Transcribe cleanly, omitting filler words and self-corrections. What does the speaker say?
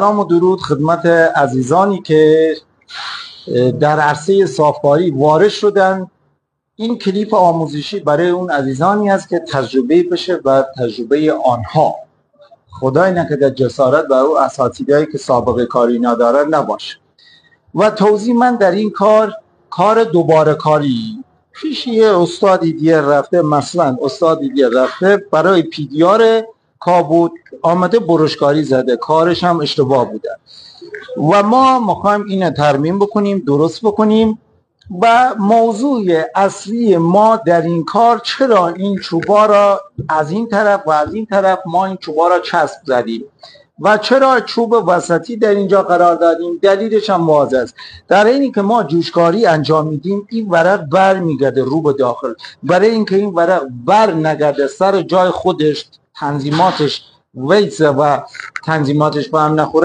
سلام و درود خدمت عزیزانی که در عرصه صافکاری وارد شدن. این کلیپ آموزشی برای اون عزیزانی است که تجربه بشه و تجربه آنها خدای نکرده جسارت و او اساتیدهایی که سابقه کاری ندارن نباشه. و توضیح من در این کار دوباره کاری پیش یه استادی دیگه رفته، مثلا استادی دیگه رفته برای پیدیار کابود آمده برشکاری زده، کارش هم اشتباه بوده و ما میخوایم اینو ترمیم بکنیم، درست بکنیم. و موضوع اصلی ما در این کار چرا این چوبا را از این طرف و از این طرف ما این چوبا را چسب زدیم و چرا چوب وسطی در اینجا قرار دادیم. دلیلش هم واضح است. در اینی که ما جوشکاری انجام میدیم این ورق بر میگرده رو به داخل. برای اینکه این ورق بر نگرده سر جای خودش، تنظیماتش ویسه و تنظیماتش به هم نخوره